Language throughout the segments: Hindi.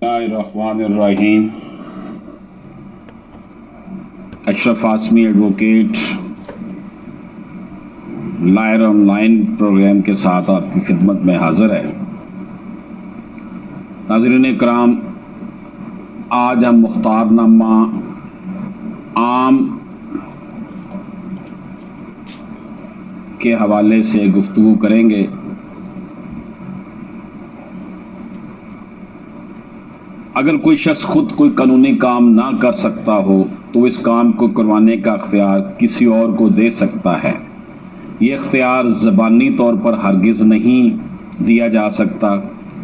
बिस्मिल्लाहिर्रहमानिर्रहीम। Ashraf Aasmi advocate lawyer online programme के साथ आपकी खिदमत में हाजिर है। नाज़रीन इकराम, आज हम मुख्तारनामा आम के हवाले से गुफ्तगू करेंगे। अगर कोई शख्स खुद कोई कानूनी काम ना कर सकता हो तो इस काम को करवाने का अख्तियार किसी और को दे सकता है। ये अख्तियार ज़बानी तौर पर हरगिज़ नहीं दिया जा सकता,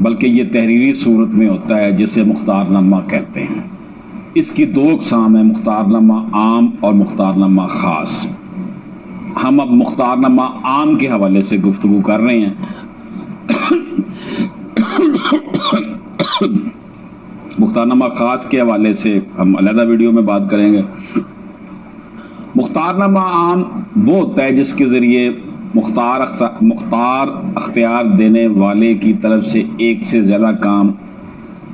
बल्कि ये तहरीरी सूरत में होता है, जिसे मुख्तारनामा कहते हैं। इसकी दो अक़साम है, मुख्तारनामा आम और मुख्तारनामा ख़ास। हम अब मुख्तारनामा आम के हवाले से गुफ्तगू कर रहे हैं। मुख्तारनामा ख़ास के हवाले से हम अलग वीडियो में बात करेंगे। मुख्तारनामा आम वो होता है जिसके ज़रिए मुख्तार अख्तियार देने वाले की तरफ से एक से ज़्यादा काम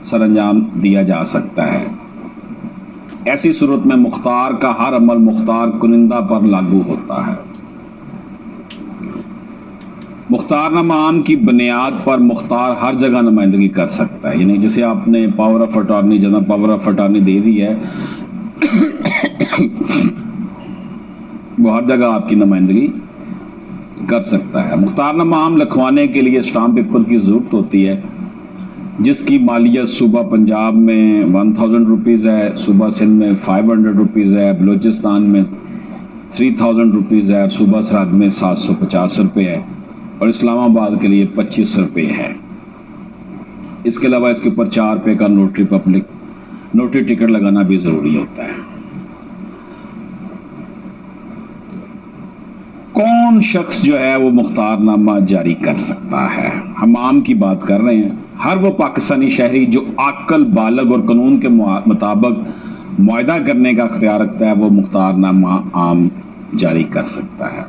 सरअंजाम दिया जा सकता है। ऐसी सूरत में मुख्तार का हर अमल मुख्तार कुनिंदा पर लागू होता है। मुख्तारनामा आम की बुनियाद पर मुख्तार हर जगह नुमाइंदगी कर सकता है। यानी जैसे आपने power of attorney, general power of attorney दे दी है, वो हर जगह आपकी नुमाइंदगी कर सकता है। मुख्तारनामा आम लिखवाने के लिए स्टाम्प पेपर की ज़रूरत होती है, जिसकी मालियत सूबा पंजाब में 1000 रुपीज़ है, सूबा सिंध में 500 रुपीज़ है, बलूचिस्तान में 3000 रुपीज़ है, और सूबा सरहद में 750 रुपये है, और इस्लामाबाद के लिए 25 रुपये है। इसके अलावा इसके ऊपर 4 रुपये का नोटरी टिकट लगाना भी ज़रूरी होता है। कौन शख्स जो है वो मुख्तारनामा जारी कर सकता है? हम आम की बात कर रहे हैं। हर वो पाकिस्तानी शहरी जो आकल, बालग और कानून के मुताबिक मुआहदा करने का अख्तियार रखता है, वो मुख्तारनामा आम जारी कर सकता है।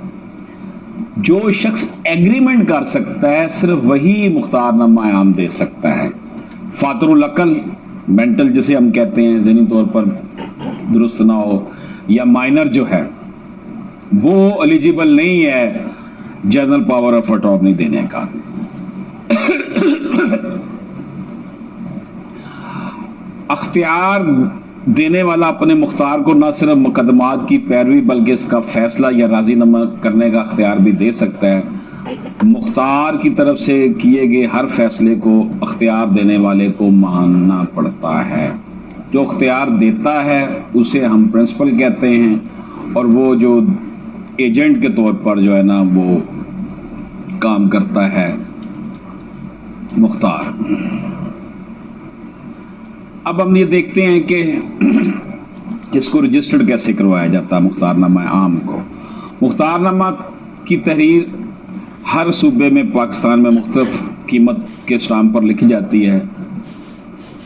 जो शख्स एग्रीमेंट कर सकता है, सिर्फ वही मुख्तारनामा आम दे सकता है। फातरुल अकल, मेंटल जिसे हम कहते हैं, ज़हनी तौर पर दुरुस्त ना हो, या माइनर जो है, वो एलिजिबल नहीं है जनरल पावर ऑफ अटॉर्नी देने का। अख्तियार देने वाला अपने मुख्तार को न सिर्फ मुकदमात की पैरवी बल्कि इसका फैसला या राजीनामा करने का अख्तियार भी दे सकता है। मुख्तार की तरफ से किए गए हर फैसले को अख्तियार देने वाले को मानना पड़ता है। जो अख्तियार देता है उसे हम प्रिंसिपल कहते हैं, और वो जो एजेंट के तौर पर जो है ना वो काम करता है, मुख्तार। अब हम ये देखते हैं कि इसको रजिस्टर्ड कैसे करवाया जाता है मुख्तारनामा आम को। मुख्तारनामा की तहरीर हर सूबे में पाकिस्तान में मुख्तलिफ कीमत के स्टाम्प पर लिखी जाती है।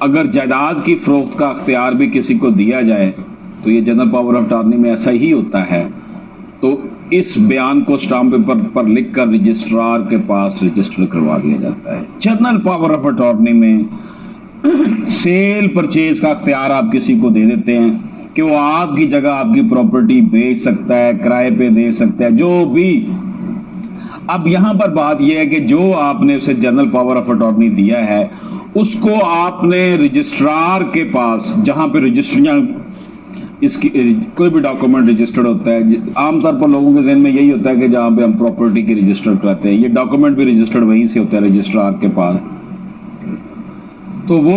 अगर जायदाद की फ़रोख्त का अख्तियार भी किसी को दिया जाए तो ये जनरल पावर ऑफ अटॉर्नी में ऐसा ही होता है। तो इस बयान को स्टाम्प पेपर पर लिख कर रजिस्ट्रार के पास रजिस्टर करवा दिया जाता है। जनरल पावर ऑफ अटॉर्नी में सेल परचेज का अख्तियार आप किसी को दे देते हैं कि वो आपकी जगह आपकी प्रॉपर्टी बेच सकता है, किराए पे दे सकता है, जो भी। अब यहाँ पर बात यह है कि जो आपने उसे जनरल पावर ऑफ अटॉर्नी दिया है, उसको आपने रजिस्ट्रार के पास, जहाँ पे रजिस्ट्रियाँ, इसकी कोई भी डॉक्यूमेंट रजिस्टर्ड होता है, आमतौर पर लोगों के जहन में यही होता है कि जहाँ पे हम प्रॉपर्टी की रजिस्टर कराते हैं, ये डॉक्यूमेंट भी रजिस्टर्ड वहीं से होता है, रजिस्ट्रार के पास। तो वो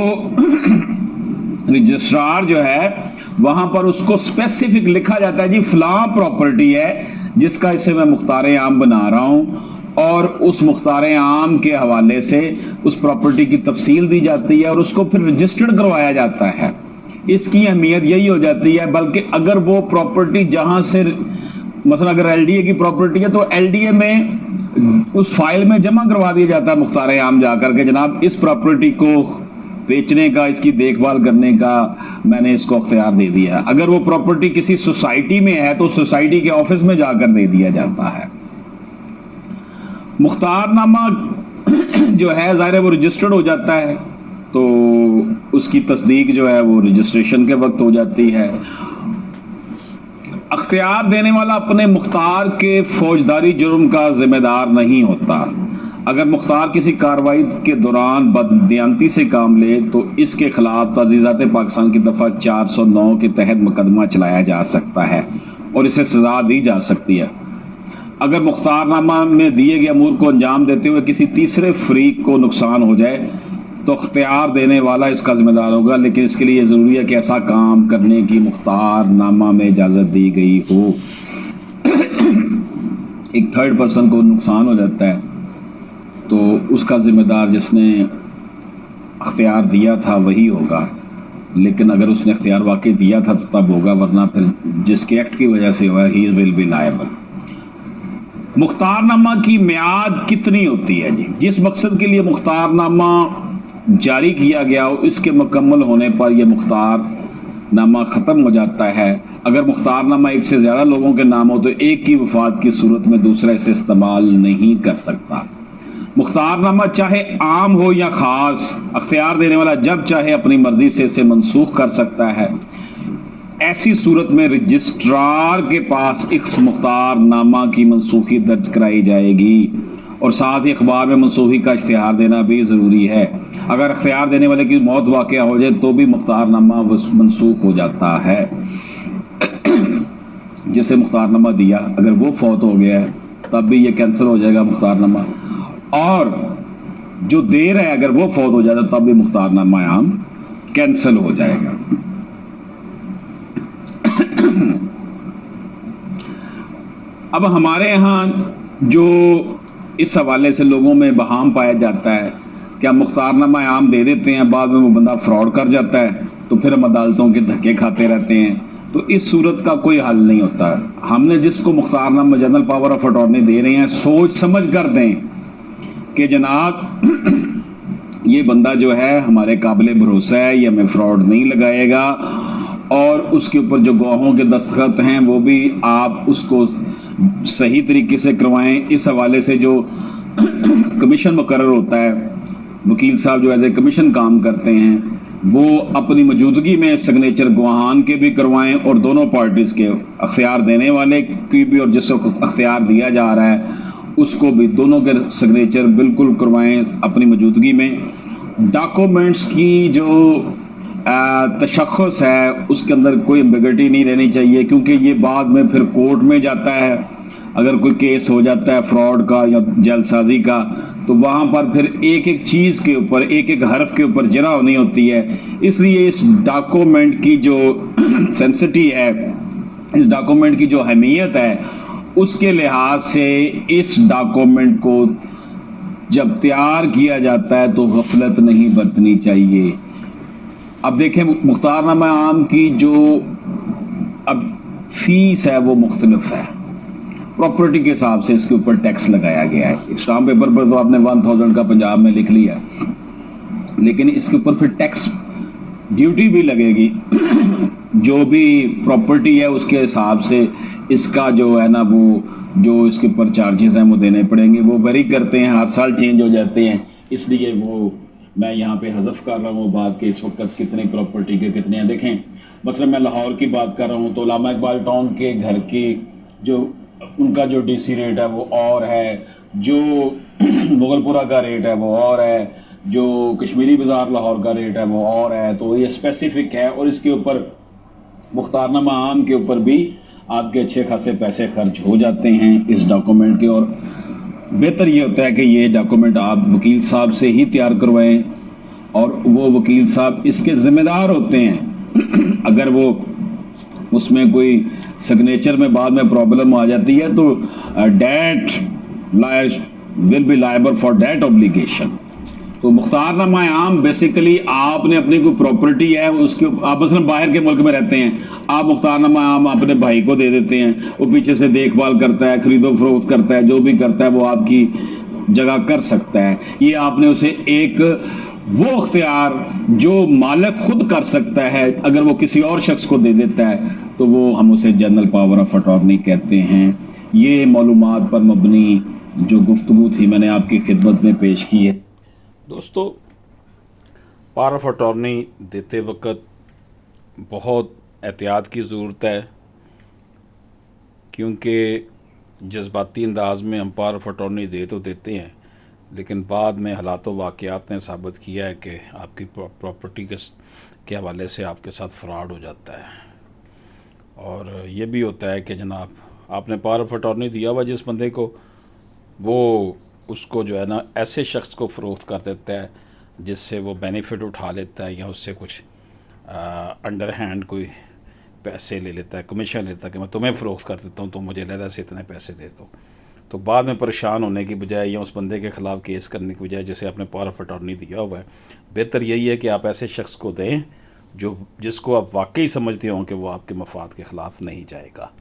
रजिस्ट्रार जो है वहाँ पर उसको स्पेसिफिक लिखा जाता है, जी फलां प्रॉपर्टी है जिसका इसे मैं मुख्तार आम बना रहा हूँ, और उस मुख्तार आम के हवाले से उस प्रॉपर्टी की तफसील दी जाती है और उसको फिर रजिस्टर्ड करवाया जाता है। इसकी अहमियत यही हो जाती है। बल्कि अगर वो प्रॉपर्टी जहाँ से, मसलन अगर एलडीए की प्रॉपर्टी है तो एलडीए में उस फाइल में जमा करवा दिया जाता है मुख्तार आम जाकर के, जनाब इस प्रॉपर्टी को बेचने का, इसकी देखभाल करने का मैंने इसको अख्तियार दे दिया है। अगर वो प्रॉपर्टी किसी सोसाइटी में है तो सोसाइटी के ऑफिस में जाकर दे दिया जाता है। मुख्तारनामा जो है ज़ाहिर है वो रजिस्टर्ड हो जाता है तो उसकी तस्दीक जो है वो रजिस्ट्रेशन के वक्त हो जाती है। अख्तियार देने वाला अपने मुख्तार के फौजदारी जुर्म का जिम्मेदार नहीं होता। अगर मुख्तार किसी कार्रवाई के दौरान बददियानती से काम ले तो इसके खिलाफ तजीज़ात पाकिस्तान की दफ़ा 409 के तहत मुकदमा चलाया जा सकता है और इसे सज़ा दी जा सकती है। अगर मुख्तारनामा में दिए गए अमूर को अंजाम देते हुए किसी तीसरे फरीक को नुकसान हो जाए तो अख्तियार देने वाला इसका जिम्मेदार होगा, लेकिन इसके लिए ज़रूरी है कि ऐसा काम करने की मुख्तारनामा में इजाज़त दी गई हो। एक थर्ड पर्सन को नुकसान हो जाता है तो उसका ज़िम्मेदार जिसने अख्तियार दिया था वही होगा, लेकिन अगर उसने अख्तियार वाकई दिया था तो तब होगा, वरना फिर जिसके एक्ट की वजह से हुआ ही विल बी लायबल। मुख्तारनामा की मियाद कितनी होती है जी? जिस मकसद के लिए मुख्तारनामा जारी किया गया हो इसके मुकम्मल होने पर यह मुख्तारनामा ख़त्म हो जाता है। अगर मुख्तारनामा एक से ज़्यादा लोगों के नाम हो तो एक की वफ़ात की सूरत में दूसरा इसे इस्तेमाल नहीं कर सकता। मुख्तारनामा चाहे आम हो या ख़ास, अख्तियार देने वाला जब चाहे अपनी मर्ज़ी से इसे मनसूख कर सकता है। ऐसी सूरत में रजिस्ट्रार के पास इस मुख्तारनामा की मनसूखी दर्ज कराई जाएगी और साथ ही अखबार में मनसूखी का इश्तिहार देना भी ज़रूरी है। अगर अख्तियार देने वाले की मौत वाक़या हो जाए तो भी मुख्तारनामा मनसूख हो जाता है। जिसे मुख्तारनामा दिया अगर वो फौत हो गया है तब भी ये कैंसिल हो जाएगा मुख्तारनामा, और जो दे रहा है अगर वो फौत हो जाता तब भी मुख्तारनामा आम कैंसिल हो जाएगा। अब हमारे यहाँ जो इस हवाले से लोगों में बहाम पाया जाता है कि हम मुख्तारनामा आम दे देते हैं, बाद में वो बंदा फ्रॉड कर जाता है तो फिर हम अदालतों के धक्के खाते रहते हैं, तो इस सूरत का कोई हल नहीं होता। हमने जिसको मुख्तारनामा जनरल पावर ऑफ अटॉर्नी दे रहे हैं सोच समझ कर दें कि जनाब ये बंदा जो है हमारे काबिल भरोसा है, ये हमें फ्रॉड नहीं लगाएगा, और उसके ऊपर जो गवाहों के दस्तखत हैं वो भी आप उसको सही तरीके से करवाएं। इस हवाले से जो कमीशन मुकर्रर होता है, वकील साहब जो एज ए कमीशन काम करते हैं, वो अपनी मौजूदगी में सिग्नेचर गवाहान के भी करवाएं और दोनों पार्टीज़ के, अख्तियार देने वाले की भी और जिसको अख्तियार दिया जा रहा है उसको भी, दोनों के सिग्नेचर बिल्कुल करवाएं अपनी मौजूदगी में। डॉक्यूमेंट्स की जो तशख़्ख़ुस है उसके अंदर कोई एम्बिगिटी नहीं रहनी चाहिए, क्योंकि ये बाद में फिर कोर्ट में जाता है। अगर कोई केस हो जाता है फ्रॉड का या जलसाजी का तो वहाँ पर फिर एक एक चीज़ के ऊपर, एक एक हर्फ के ऊपर जरा होनी होती है। इसलिए इस डॉक्यूमेंट की जो सेंसिटी है, इस डॉक्यूमेंट की जो अहमियत है, उसके लिहाज से इस डॉक्यूमेंट को जब तैयार किया जाता है तो गफलत नहीं बरतनी चाहिए। अब देखें मुख्तारनामा आम की जो अब फीस है वो मुख्तलिफ है, प्रॉपर्टी के हिसाब से इसके ऊपर टैक्स लगाया गया है। स्टाम्प पेपर पर तो आपने 1000 का पंजाब में लिख लिया, लेकिन इसके ऊपर फिर टैक्स ड्यूटी भी लगेगी। जो भी प्रॉपर्टी है उसके हिसाब से इसका जो है ना वो जो इसके ऊपर चार्जेस हैं वो देने पड़ेंगे। वो वेरी करते हैं, हर साल चेंज हो जाते हैं, इसलिए वो मैं यहाँ पे हज़फ कर रहा हूँ बात कि इस वक्त कितनी प्रॉपर्टी के कितने हैं। देखें मसलन मैं लाहौर की बात कर रहा हूँ तो उलामा इकबाल टाउन के घर की जो उनका जो डीसी रेट है वो और है, जो मुगलपुरा का रेट है वो और है, जो कश्मीरी बाज़ार लाहौर का रेट है वो और है। तो ये स्पेसिफिक है और इसके ऊपर मुख्तारनामा आम के ऊपर भी आपके अच्छे खासे पैसे खर्च हो जाते हैं इस डॉक्यूमेंट के। और बेहतर ये होता है कि ये डॉक्यूमेंट आप वकील साहब से ही तैयार करवाएं और वो वकील साहब इसके ज़िम्मेदार होते हैं। अगर वो उसमें कोई सिग्नेचर में बाद में प्रॉब्लम आ जाती है तो debtor will be liable for debt obligation. तो मुख्तारनामा आम बेसिकली आपने अपनी कोई प्रॉपर्टी है उसके, आप मसलन बाहर के मुल्क में रहते हैं, आप मुख्तारनामा आम अपने भाई को दे देते हैं, वो पीछे से देखभाल करता है, खरीदो फरोख्त करता है, जो भी करता है वो आपकी जगह कर सकता है। ये आपने उसे एक वो अख्तियार जो मालिक खुद कर सकता है, अगर वो किसी और शख्स को दे देता है तो वो हम उसे जनरल पावर ऑफ अटॉर्नी कहते हैं। ये मालूमात पर मबनी जो गुफ्तगू थी मैंने आपकी खिदमत में पेश की है। दोस्तों पावर ऑफ अटॉर्नी देते वक्त बहुत एहतियात की ज़रूरत है, क्योंकि जज्बाती अंदाज में हम पावर ऑफ अटॉर्नी दे तो देते हैं, लेकिन बाद में हालात व वाक़यात ने साबित किया है कि आपकी प्रॉपर्टी के हवाले से आपके साथ फ्रॉड हो जाता है। और ये भी होता है कि जनाब आपने पावर ऑफ अटॉर्नी दिया हुआ जिस बंदे को, वो उसको जो है ना ऐसे शख्स को फ़रोख्त कर देता है जिससे वो बेनिफिट उठा लेता है, या उससे कुछ अंडर हैंड कोई पैसे ले लेता है, कमीशन लेता है कि मैं तुम्हें फ़रोख्त कर देता हूँ, तुम मुझे लहदा से इतने पैसे दे दो। तो बाद में परेशान होने की बजाय या उस बंदे के ख़िलाफ़ केस करने की बजाय जैसे आपने पावर ऑफ अटॉर्नी दिया हुआ है, बेहतर यही है कि आप ऐसे शख्स को दें जिसको आप वाकई समझते हो कि वो आपके मफाद के ख़िलाफ़ नहीं जाएगा।